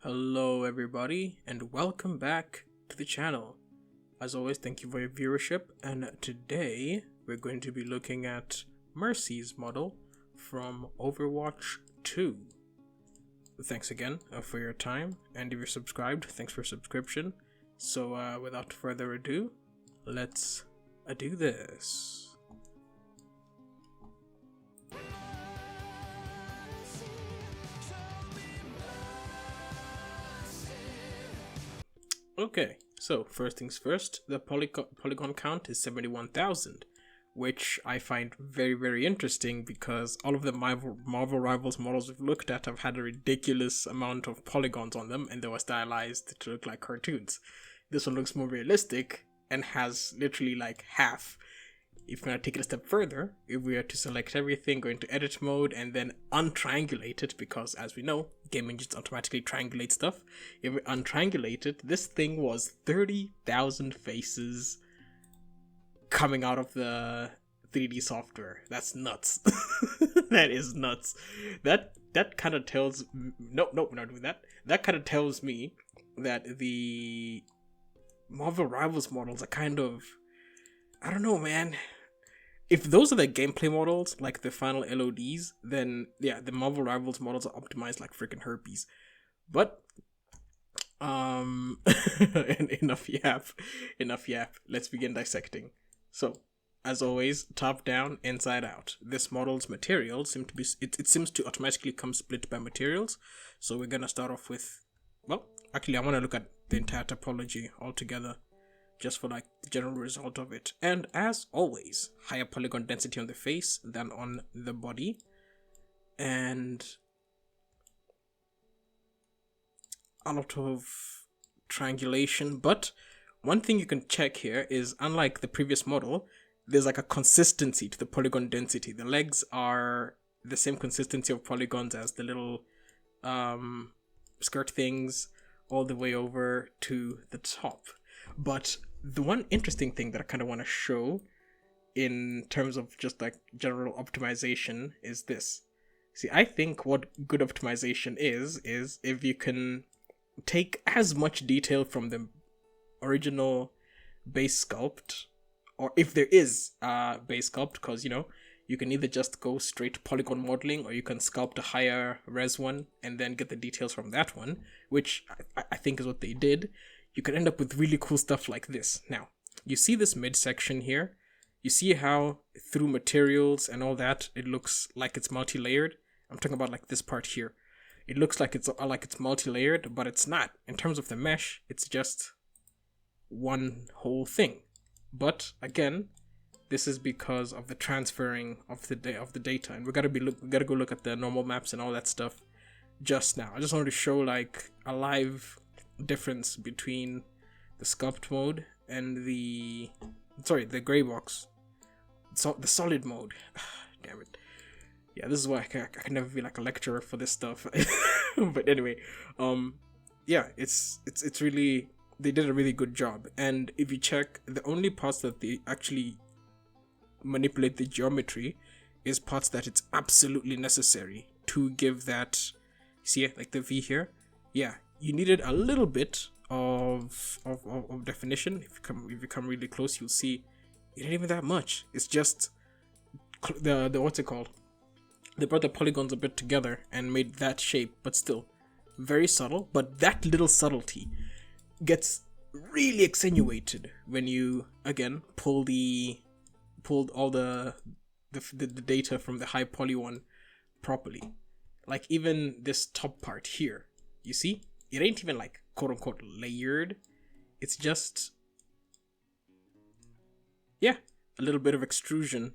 Hello everybody and welcome back to the channel. As always, thank you for your viewership, and today we're going to be looking at Mercy's model from Overwatch 2. Thanks again for your time, and if you're subscribed, thanks for subscription. So without further ado, let's do this. Okay, so first things first, the polygon count is 71,000, which I find very interesting because all of the Marvel Rivals models we've looked at have had a ridiculous amount of polygons on them, and they were stylized to look like cartoons. This one looks more realistic and has literally like half. If we're going to take it a step further, if we are to select everything, go into edit mode, and then untriangulate it, because as we know, game engines automatically triangulate stuff. If we untriangulate it, this thing was 30,000 faces coming out of the 3D software. That's nuts. That is nuts. That kind of tells... Nope, we're not doing that. That kind of tells me that the Marvel Rivals models are kind of... I don't know, man. If those are the gameplay models, like the final LODs, then yeah, the Marvel Rivals models are optimized like freaking herpes. But enough yap. Let's begin dissecting. So, as always, top down, inside out. This model's materials seem to be it seems to automatically come split by materials. So we're gonna start off with, well, actually I want to look at the entire topology altogether, just for like the general result of it. And as always, higher polygon density on the face than on the body, and a lot of triangulation. But one thing you can check here is, unlike the previous model, there's like a consistency to the polygon density. The legs are the same consistency of polygons as the little skirt things all the way over to the top. But the one interesting thing that I kind of want to show in terms of just like general optimization is this. See, I think what good optimization is if you can take as much detail from the original base sculpt, or if there is base sculpt, because you can either just go straight polygon modeling, or you can sculpt a higher res one and then get the details from that one, which I think is what they did. You could end up with really cool stuff like this. Now, you see this midsection here? You see how through materials and all that, it looks like it's multi-layered? I'm talking about like this part here. It looks like it's multi-layered, but it's not. In terms of the mesh, it's just one whole thing. But again, this is because of the transferring of the data, and we gotta go look at the normal maps and all that stuff just now. I just wanted to show like a live difference between the sculpt mode and the gray box, the solid mode. Damn it. Yeah, this is why I can never be like a lecturer for this stuff. But anyway, yeah, it's really, they did a really good job. And if you check, the only parts that they actually manipulate the geometry is parts that it's absolutely necessary to give that, see like the V here? Yeah, you needed a little bit of definition. If you come really close, you'll see it ain't even that much. It's just the what's it called? They brought the polygons a bit together and made that shape, but still very subtle. But that little subtlety gets really accentuated when you again pulled all the data from the high poly one properly. Like even this top part here, you see, it ain't even like quote unquote layered. It's just, yeah, a little bit of extrusion,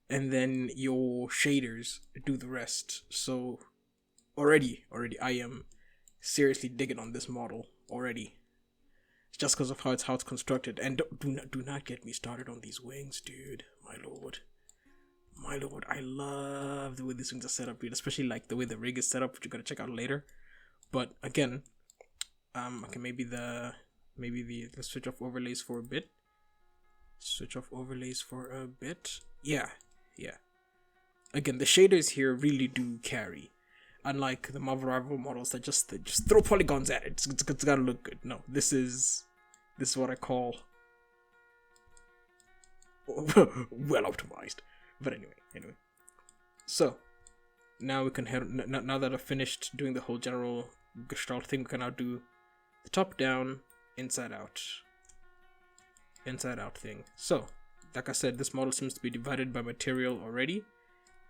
and then your shaders do the rest. So already I am seriously digging on this model already. It's just because of how it's constructed. And do not get me started on these wings, dude. My lord, I love the way these wings are set up, dude. Especially like the way the rig is set up, which you're gonna check out later. But again, okay, maybe the switch off overlays for a bit. Yeah. Again, the shaders here really do carry. Unlike the Marvel rival models that just throw polygons at it. It's gotta look good. No, this is what I call well optimized. But anyway. So now we can head. Now that I've finished doing the whole general gestalt thing, we can now do the top down, inside out thing. So, like I said, this model seems to be divided by material already.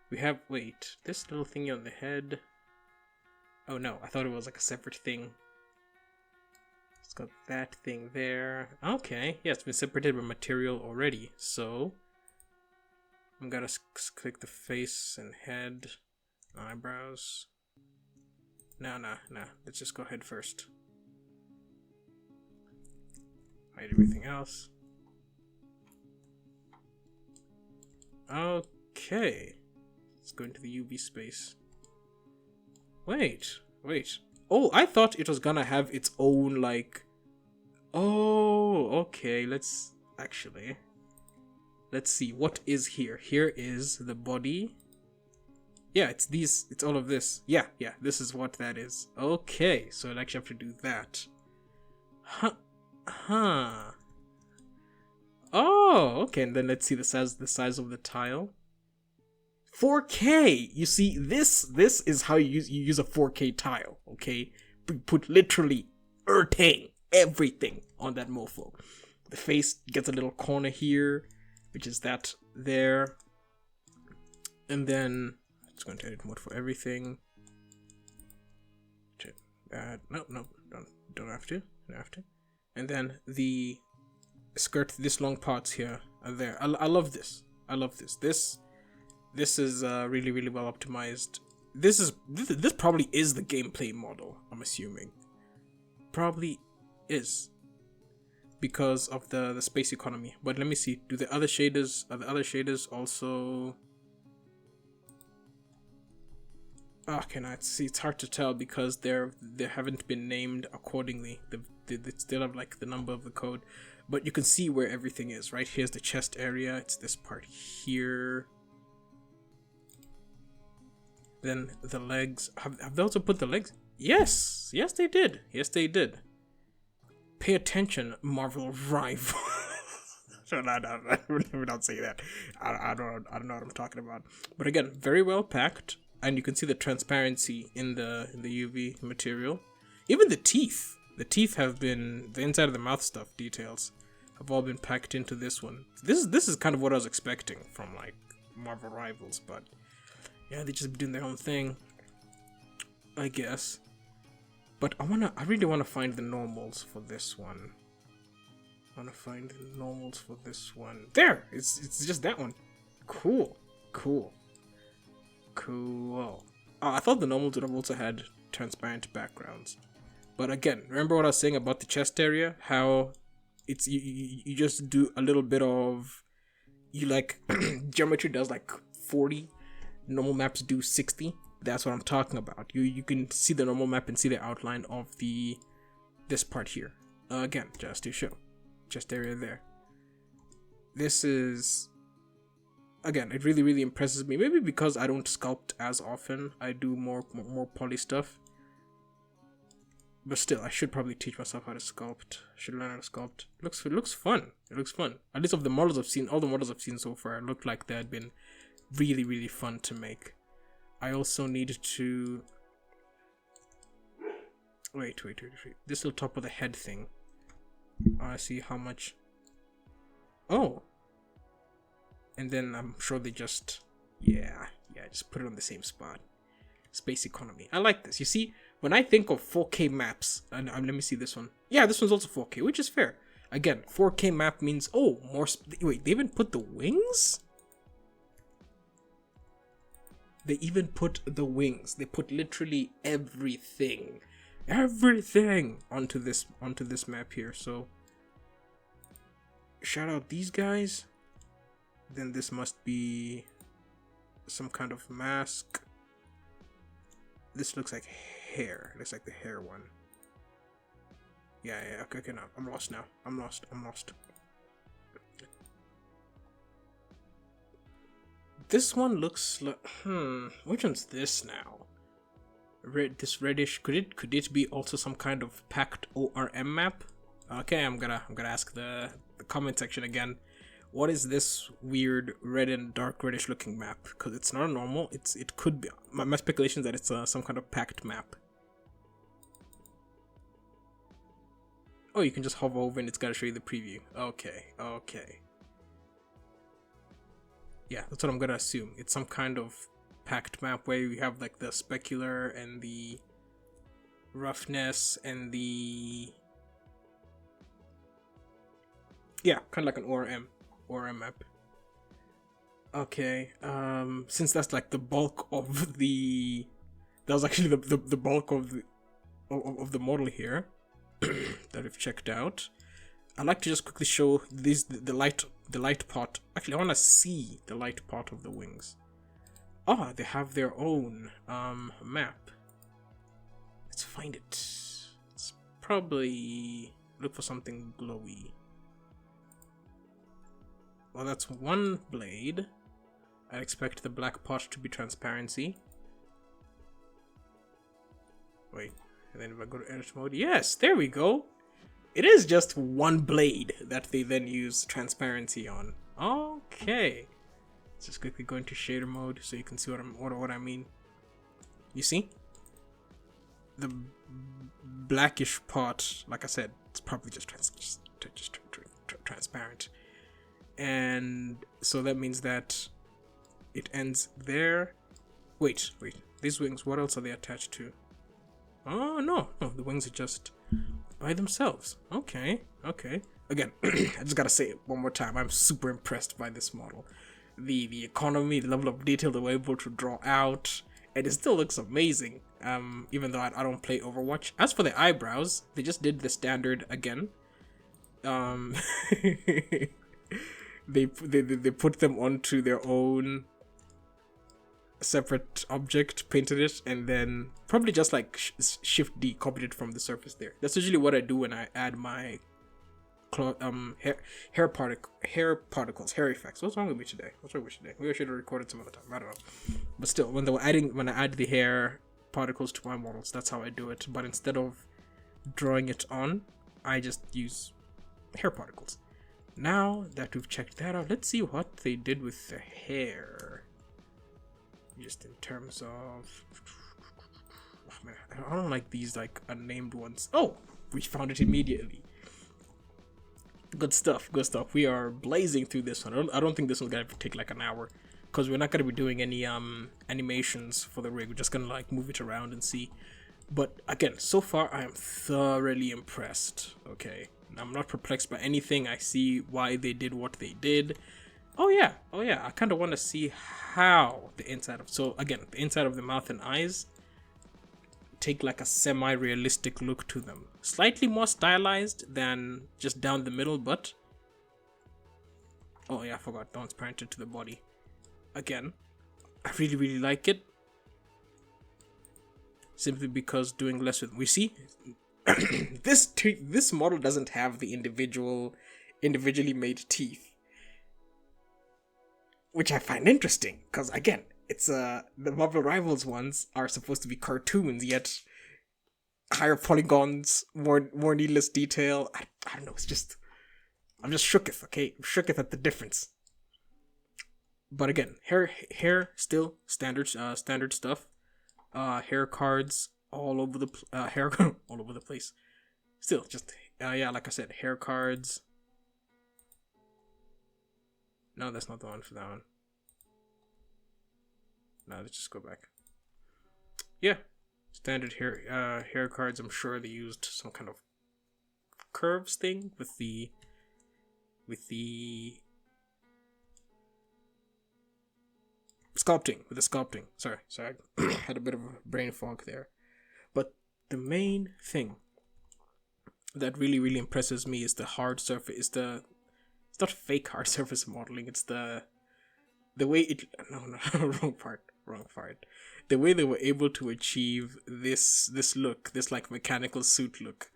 We have, wait, this little thingy on the head. Oh no, I thought it was like a separate thing. It's got that thing there. Okay, yeah, it's been separated by material already. So, I'm gonna click the face and head, eyebrows. Nah. Let's just go ahead first. Hide everything else. Okay. Let's go into the UV space. Wait. Oh, I thought it was gonna have its own, like... Oh, okay, let's see, what is here? Here is the body. Yeah, it's all of this. Yeah, this is what that is. Okay, so I'll actually have to do that. Huh. Oh, okay, and then let's see the size of the tile. 4K! You see, this is how you use a 4K tile, okay? Put literally everything on that mofo. The face gets a little corner here, which is that there. And then it's going to edit mode for everything. No, don't have to. And then the skirt, this long parts here are there. I love this. This is really, really well optimized. This probably is the gameplay model, I'm assuming. Probably is. Because of the space economy. But let me see. Are the other shaders also... Okay, now it's hard to tell because they haven't been named accordingly. They still have like the number of the code. But you can see where everything is, right? Here's the chest area. It's this part here. Then the legs. Have they also put the legs? Yes they did. Pay attention, Marvel rival. No, we don't say that. I don't know what I'm talking about. But again, very well packed, and you can see the transparency in the UV material. Even the teeth have been, the inside of the mouth stuff details have all been packed into this one. This is kind of what I was expecting from like Marvel rivals, but yeah, they just doing their own thing, I guess. But I really wanna find the normals for this one. There! It's just that one. Cool. Oh, I thought the normals would have also had transparent backgrounds. But again, remember what I was saying about the chest area? How it's you just do a little bit of, you like geometry does like 40, normal maps do 60. That's what I'm talking about. You can see the normal map and see the outline of this part here. Again, just to show. Chest area there. This is, again, it really, really impresses me. Maybe because I don't sculpt as often. I do more poly stuff. But still, I should probably teach myself how to sculpt. Should learn how to sculpt. It looks fun. At least of the models I've seen, all the models I've seen so far looked like they had been really, really fun to make. I also need to... Wait. This little top of the head thing. I see how much... Oh! And then I'm sure they just... Yeah, just put it on the same spot. Space economy. I like this. You see, when I think of 4K maps... And let me see this one. Yeah, this one's also 4K, which is fair. Again, 4K map means... Oh, more... Wait, they even put the wings? They even put the wings. They put literally everything onto this map here. So shout out these guys. Then this must be some kind of mask. This looks like hair. Looks like the hair one. Yeah. Okay. Now I'm lost. This one looks like, which one's this now? red, this reddish, could it be also some kind of packed ORM map? Okay, I'm gonna ask the comment section again. What is this weird red and dark reddish looking map? Because it's not normal. It could be. My speculation is that it's some kind of packed map. Oh, you can just hover over and it's gotta show you the preview. Okay, okay. Yeah, that's what I'm gonna assume. It's some kind of packed map where you have like the specular and the roughness and the, yeah, kind of like an ORM map. Okay, since that's like the bulk of the, that was actually the bulk of the model here that we've checked out. I'd like to just quickly show this the light part. Actually, I want to see the light part of the wings. Oh, they have their own map. Let's find it. Let's probably look for something glowy. Well, that's one blade. I expect the black part to be transparency. Wait, and then if I go to edit mode, yes, there we go. It is just one blade that they then use transparency on. Okay. Let's just quickly go into shader mode so you can see what I mean. You see? The blackish part, like I said, it's probably just transparent. And so that means that it ends there. Wait. These wings, what else are they attached to? Oh, no, the wings are just by themselves. Okay. Again, I just gotta say it one more time. I'm super impressed by this model. The economy, the level of detail they were able to draw out, and it still looks amazing. Even though I don't play Overwatch. As for the eyebrows, they just did the standard again. They put them onto their own separate object, painted it, and then probably just like Shift D copied it from the surface there. That's usually what I do when I add my hair particles, hair effects. What's wrong with me today? Maybe I should have recorded some other time. I don't know. But still, when I add the hair particles to my models, that's how I do it. But instead of drawing it on, I just use hair particles. Now that we've checked that out, let's see what they did with the hair. Just in terms of, oh man, I don't like these like unnamed ones. Oh, we found it immediately. Good stuff. We are blazing through this one. I don't think this one's gonna take like an hour, because we're not gonna be doing any animations for the rig. We're just gonna like move it around and see. But again, so far I am thoroughly impressed. Okay, I'm not perplexed by anything. I see why they did what they did. Oh yeah, I kind of want to see how the inside of, so again, the inside of the mouth and eyes take like a semi-realistic look to them. Slightly more stylized than just down the middle, but oh yeah, I forgot, that one's parented to the body. Again, I really like it. Simply because doing less with, we see this model doesn't have the individually made teeth, which I find interesting, because again, it's the Marvel Rivals ones are supposed to be cartoons, yet higher polygons, more needless detail. I don't know, it's just, I'm just shooketh, okay? I'm shooketh at the difference. But again, hair still standard stuff. Hair cards all over the hair all over the place. Still just yeah, like I said, hair cards. No, that's not the one for that one. No, let's just go back. Yeah, standard hair cards. I'm sure they used some kind of curves thing with the sculpting. Sorry, I had a bit of a brain fog there. But the main thing that really impresses me is the hard surface. It's not fake hard surface modeling. It's the way it. No, wrong part. The way they were able to achieve this look, this like mechanical suit look,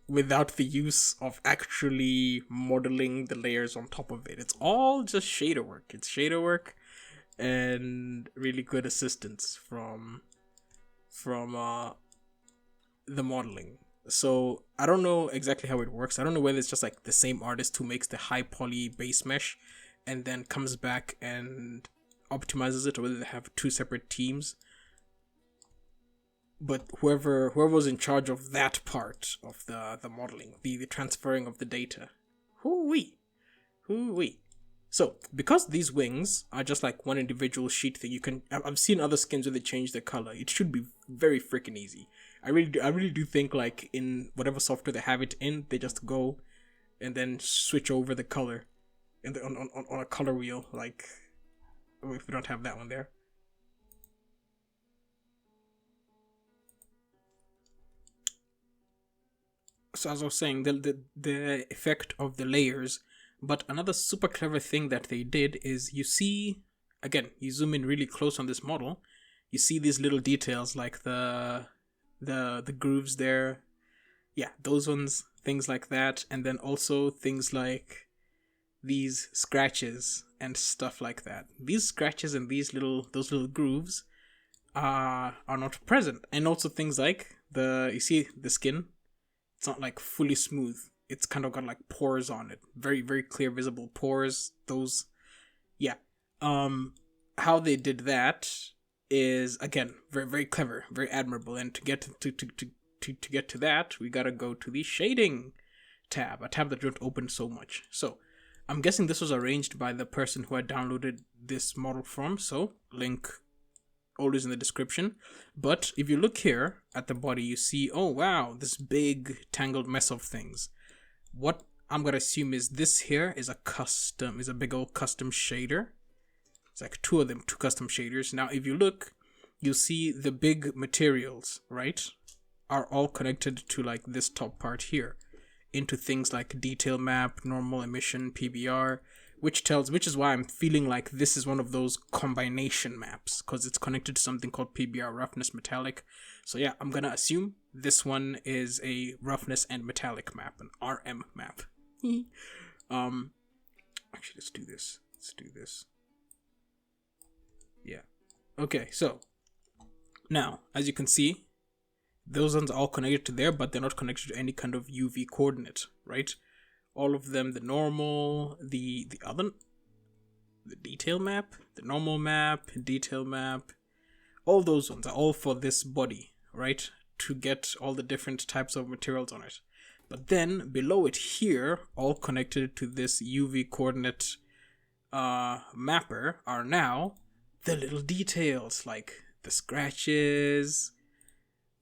without the use of actually modeling the layers on top of it. It's all just shader work. It's shader work and really good assistance from from the modeling. So I don't know exactly how it works. I don't know whether it's just like the same artist who makes the high poly base mesh and then comes back and optimizes it, or whether they have two separate teams. But whoever was in charge of that part of the modeling, the transferring of the data, hoo-wee. So because these wings are just like one individual sheet thing, you can. I've seen other skins where they change the color. It should be very freaking easy. I really do think like in whatever software they have it in, they just go and then switch over the color, and on a color wheel. Like, if we don't have that one there. So as I was saying, the effect of the layers. But another super clever thing that they did is, you see, again, you zoom in really close on this model, you see these little details like the grooves there. Yeah, those ones, things like that, and then also things like these scratches and stuff like that. These scratches and those little grooves are not present. And also things like you see the skin, it's not like fully smooth. It's kind of got like pores on it. Very, very clear visible pores. Those, yeah. How they did that is, again, very, very clever, very admirable. And to get to get to that, we gotta go to the shading tab, a tab that don't open so much. So I'm guessing this was arranged by the person who had downloaded this model from. So link always in the description. But if you look here at the body, you see, oh wow, this big tangled mess of things. What I'm gonna assume is this here is a big old custom shader. It's like two of them, two custom shaders. Now if you look, you'll see the big materials, right, are all connected to like this top part here, into things like detail map, normal emission, PBR, which is why I'm feeling like this is one of those combination maps, because it's connected to something called PBR, roughness metallic. So yeah, I'm gonna assume this one is a roughness and metallic map, an RM map. Actually, let's do this. Yeah. Okay, so now, as you can see, those ones are all connected to there, but they're not connected to any kind of UV coordinate, right? All of them, the normal, the detail map, the normal map, detail map, all those ones are all for this body, right? To get all the different types of materials on it. But then below it here, all connected to this UV coordinate mapper, are now the little details, like the scratches,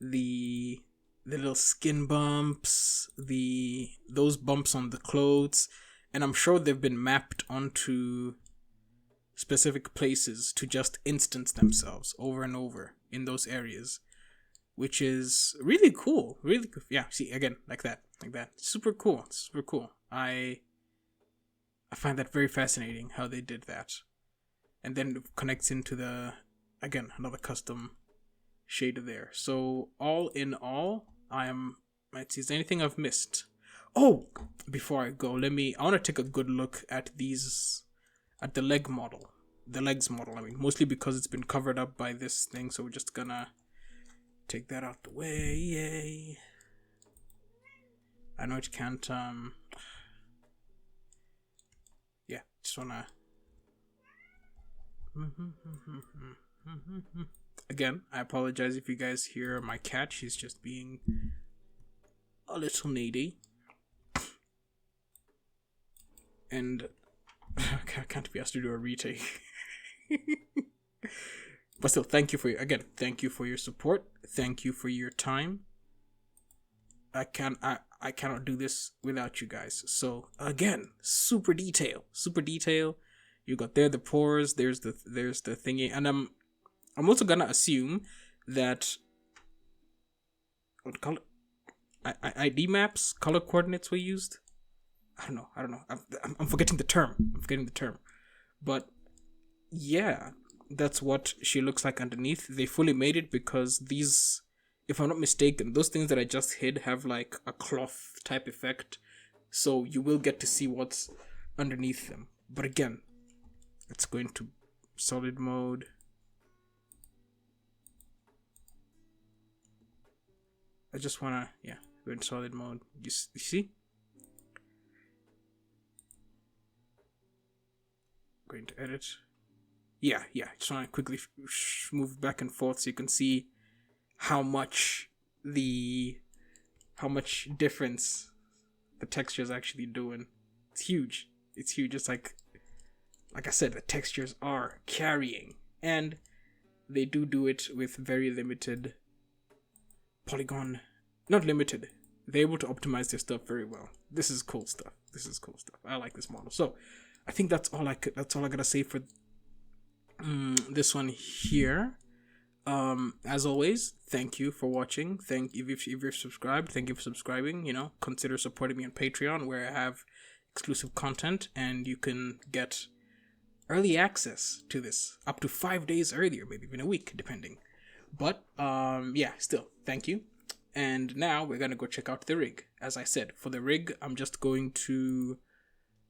the little skin bumps, those bumps on the clothes, and I'm sure they've been mapped onto specific places to just instance themselves over and over in those areas, which is really cool. Really cool. Yeah, see, again, like that. Super cool. I find that very fascinating how they did that. And then it connects into again, another custom shader there. So all in all, let's see, is there anything I've missed? Oh, before I go, I want to take a good look at the legs model. I mean, mostly because it's been covered up by this thing, so we're just gonna take that out the way. Yay. I know it can't, yeah, just wanna, again, I apologize if you guys hear my cat. She's just being a little needy. And I can't be asked to do a retake. But still, thank you for your support. Thank you for your time. I cannot do this without you guys. So again, super detail. You got there the pores, there's the thingy, and I'm also gonna assume that what color ID maps, color coordinates were used. I don't know. I'm forgetting the term. But yeah, that's what she looks like underneath. They fully made it because these, if I'm not mistaken, those things that I just hid have like a cloth type effect, so you will get to see what's underneath them. But again, let's go into solid mode. I just wanna, yeah, go in solid mode. You see? Going to edit. Yeah. Just wanna quickly move back and forth so you can see how much difference the texture is actually doing. It's huge. It's like I said, the textures are carrying, and they do it with very limited polygon. Not limited. They're able to optimize their stuff very well. This is cool stuff. I like this model. So I think that's all I gotta say for this one here. As always, thank you for watching. If you're subscribed, thank you for subscribing. Consider supporting me on Patreon, where I have exclusive content, and you can get early access to this up to 5 days earlier, maybe even a week, depending. But yeah, still, thank you. And now we're gonna go check out the rig. As I said, for the rig, I'm just going to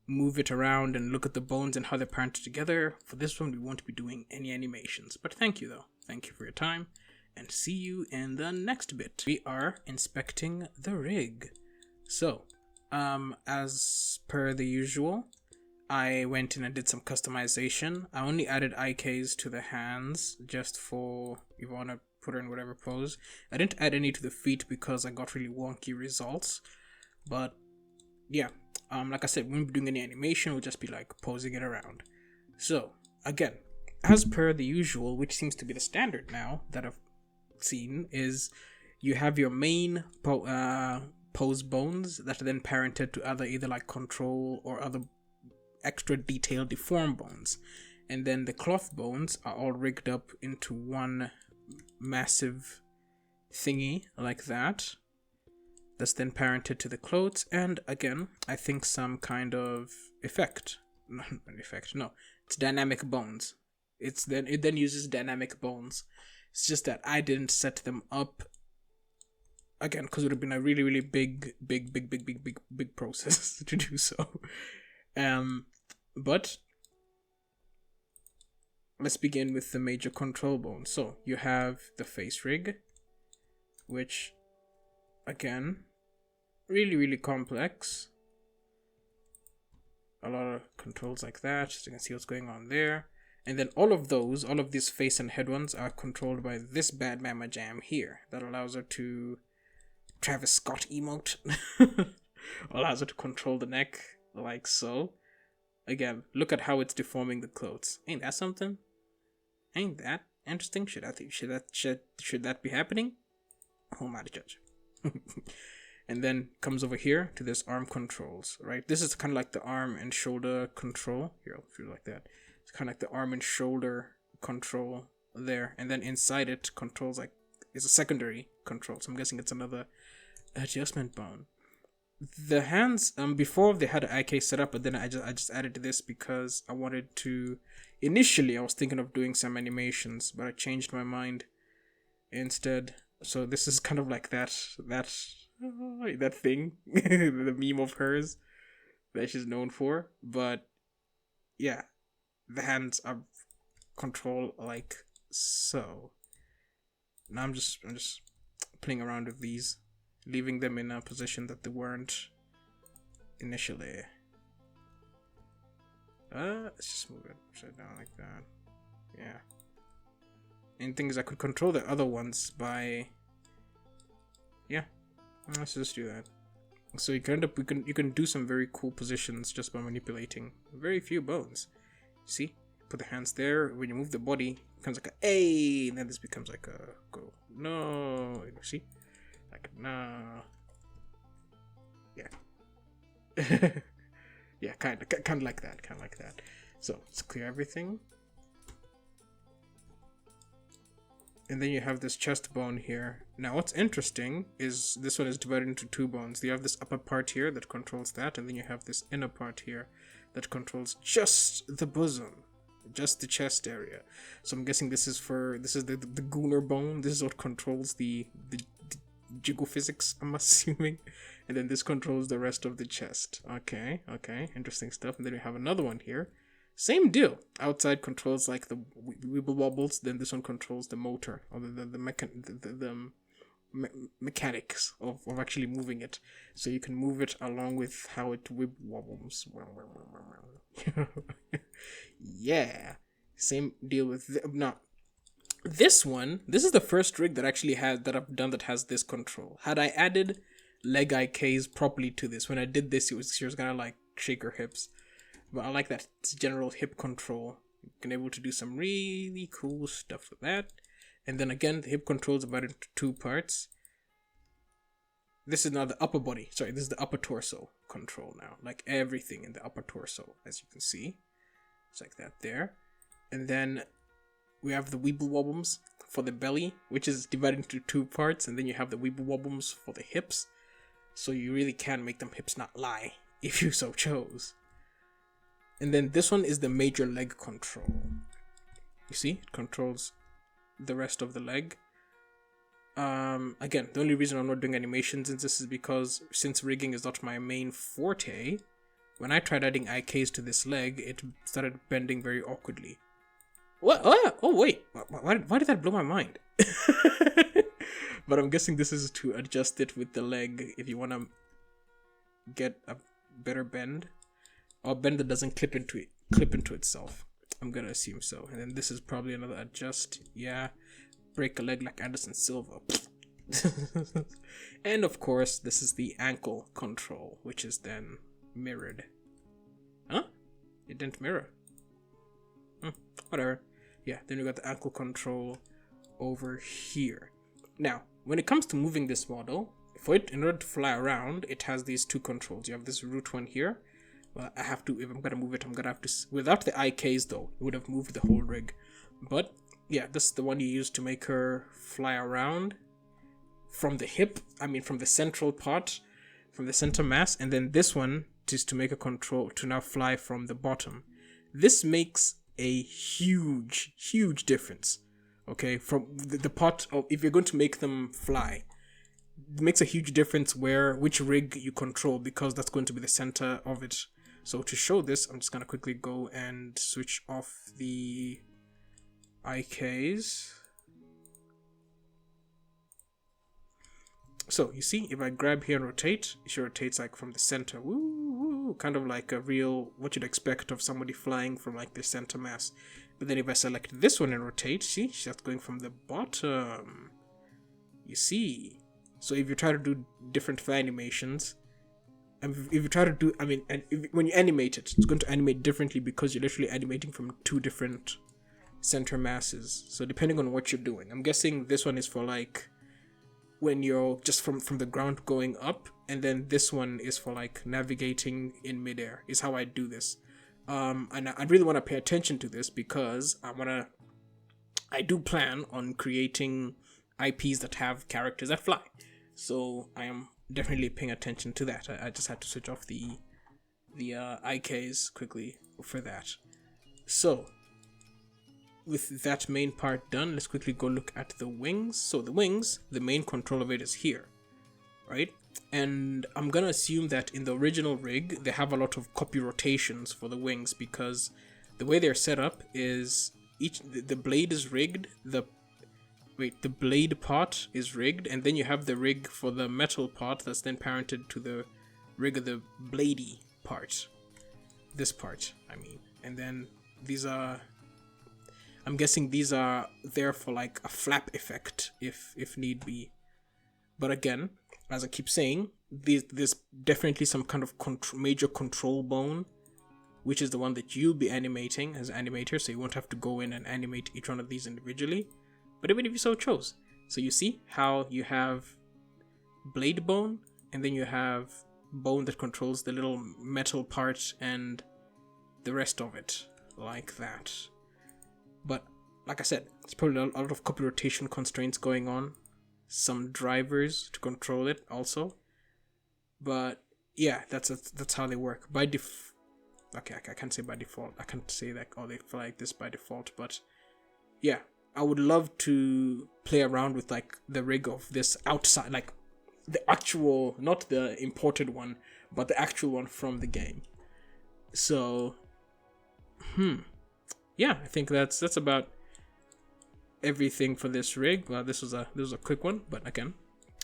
move it around and look at the bones and how they're parented together. For this one, we won't be doing any animations. But thank you, though. Thank you for your time, and see you in the next bit. We are inspecting the rig. So, as per the usual, I went in and did some customization. I only added IKs to the hands, just for if you want to put her in whatever pose. I didn't add any to the feet because I got really wonky results. But, yeah. Like I said, we won't be doing any animation, we'll just be like posing it around. So, again, as per the usual, which seems to be the standard now that I've seen, is you have your main pose bones that are then parented to either like control or other extra detailed deformed bones. And then the cloth bones are all rigged up into one massive thingy like that. That's then parented to the clothes, and again, I think some kind of effect. Not an effect, no. It's dynamic bones. It then uses dynamic bones. It's just that I didn't set them up again because it would have been a really, really big process to do so. But let's begin with the major control bones. So you have the face rig, which again, really, really complex. A lot of controls like that, so you can see what's going on there. And then all of these face and head ones are controlled by this bad mama jam here. That allows her to Travis Scott emote. Allows her to control the neck like so. Again, look at how it's deforming the clothes. Ain't that something? Ain't that interesting? Should that be happening? Who am I to judge? And then comes over here to this arm controls, right? This is kind of like the arm and shoulder control. Here, I'll feel like that. It's kind of like the arm and shoulder control there. And then inside it controls is a secondary control. So I'm guessing it's another adjustment bone. The hands, before they had an IK set up, but then I just added this because I wanted to. Initially, I was thinking of doing some animations, but I changed my mind instead. So this is kind of like that thing, the meme of hers that she's known for. But yeah, the hands are controlled like so. Now I'm just playing around with these, leaving them in a position that they weren't initially. Let's just move it upside down like that. Yeah. And thing is, I could control the other ones by. Yeah. Let's just do that. So you can do some very cool positions just by manipulating very few bones. See? Put the hands there. When you move the body, it becomes like a A, and then this becomes like a go. No. See? Like no. Yeah. Yeah, kind of like that. So let's clear everything. And then you have this chest bone here. Now what's interesting is this one is divided into two bones. You have this upper part here that controls that, and then you have this inner part here that controls just the bosom, just the chest area. So I'm guessing this is the gooner bone. This is what controls the jiggle physics, I'm assuming. And then this controls the rest of the chest. Okay, interesting stuff. And then we have another one here. Same deal. Outside controls like the wibble wobbles. Then this one controls the motor or the mechanics of actually moving it. So you can move it along with how it wobbles. Yeah. Same deal with now. This is the first rig that actually has that I've done that has this control. Had I added leg IKs properly to this, when I did this, she was gonna like shake her hips. But I like that general hip control. Been able to do some really cool stuff with that. And then again, the hip control is divided into two parts. This is now the upper body. Sorry, this is the upper torso control now. Like everything in the upper torso, as you can see. It's like that there. And then we have the weeble wobbles for the belly, which is divided into two parts. And then you have the weeble wobbles for the hips. So you really can make them hips not lie, if you so chose. And then this one is the major leg control. You see, it controls the rest of the leg. Again, the only reason I'm not doing animations in this is because since rigging is not my main forte, when I tried adding IKs to this leg, it started bending very awkwardly. What? Oh wait, why did that blow my mind? But I'm guessing this is to adjust it with the leg if you want to get a better bend. Or bend that doesn't clip into itself. I'm gonna assume so. And then this is probably another adjust. Yeah. Break a leg like Anderson Silva. And of course, this is the ankle control, which is then mirrored. Huh? It didn't mirror. Whatever. Yeah, then we got the ankle control over here. Now, when it comes to moving this model, in order to fly around, it has these two controls. You have this root one here. Well, I have to, if I'm gonna move it, I'm gonna have to, without the IKs though, it would have moved the whole rig. But yeah, this is the one you use to make her fly around from the hip, from the central part, from the center mass, and then this one is to make a control to now fly from the bottom. This makes a huge difference. Okay, from the part of, if you're going to make them fly, it makes a huge difference which rig you control, because that's going to be the center of it. So to show this, I'm just going to quickly go and switch off the IKs. So you see, if I grab here and rotate, she rotates like from the center. Woo, kind of like a real, what you'd expect of somebody flying from like the center mass. But then if I select this one and rotate, see, she's going from the bottom. You see. So if you try to do different fly animations, if you try to do, when you animate it, it's going to animate differently because you're literally animating from two different center masses. So depending on what you're doing, I'm guessing this one is for like when you're just from the ground going up, and then this one is for like navigating in midair, is how I do this. And I really want to pay attention to this because I do plan on creating IPs that have characters that fly. So I am definitely paying attention to that. I just had to switch off the IKs quickly for that. So with that main part done, let's quickly go look at the wings. So the wings, the main control of it is here, right? And I'm gonna assume that in the original rig they have a lot of copy rotations for the wings, because the way they're set up is the blade is rigged, the blade part is rigged, and then you have the rig for the metal part that's then parented to the rig of the bladey part. This part, and then these are, I'm guessing these are there for like a flap effect if need be. But again, as I keep saying, there's definitely some kind of major control bone, which is the one that you'll be animating as an animator, so you won't have to go in and animate each one of these individually. But even if you so chose. So you see how you have blade bone, and then you have bone that controls the little metal part and the rest of it, like that. But like I said, there's probably a lot of copy rotation constraints going on. Some drivers to control it also. But yeah, that's how they work. By okay, I can't say by default. I can't say like, oh, they fly like this by default, but yeah. I would love to play around with like the rig of this outside, like the actual, not the imported one, but the actual one from the game. So, yeah, I think that's about everything for this rig. Well, this was a quick one, but again,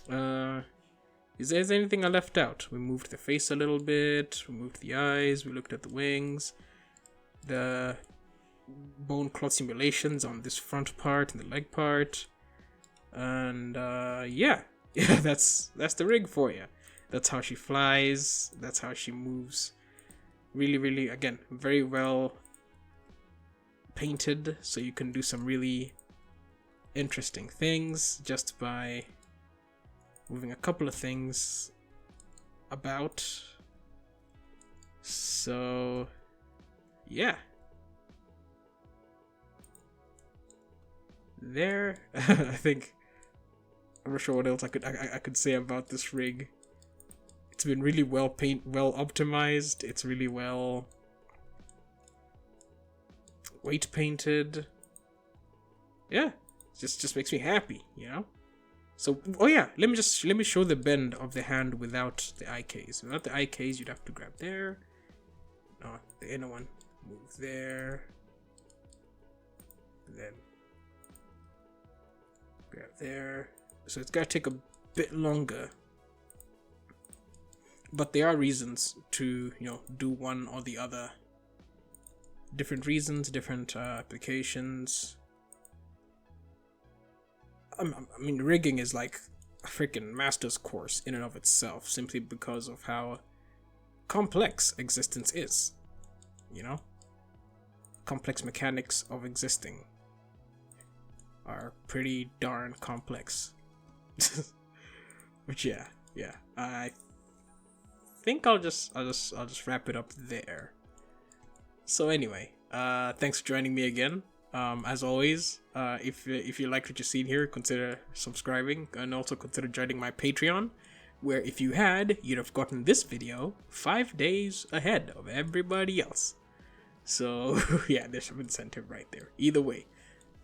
Is there anything I left out? We moved the face a little bit, we moved the eyes, we looked at the wings, the bone cloth simulations on this front part and the leg part, and yeah, yeah, that's the rig for you. That's how she flies, that's how she moves. Really, really, again, very well painted, so you can do some really interesting things just by moving a couple of things about. So yeah, there. I think I'm not sure what else I could say about this rig. It's been really well optimized. It's really well weight painted. Yeah, just makes me happy, you know. So, oh yeah, let me show the bend of the hand without the IKs. Without the IKs, you'd have to grab there. No, the inner one, move there, and then grab there. So it's gotta take a bit longer, but there are reasons to, you know, do one or the other. Different reasons, different applications. I mean, rigging is like a freaking master's course in and of itself, simply because of how complex existence is. You know? Complex mechanics of existing are pretty darn complex. But yeah. I think I'll just wrap it up there. So anyway, thanks for joining me again. As always, if you like what you've seen here, consider subscribing and also consider joining my Patreon, where if you had, you'd have gotten this video 5 days ahead of everybody else. So yeah, there's some incentive right there. Either way,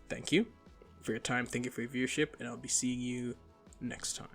thank you for your time, thank you for your viewership, and I'll be seeing you next time.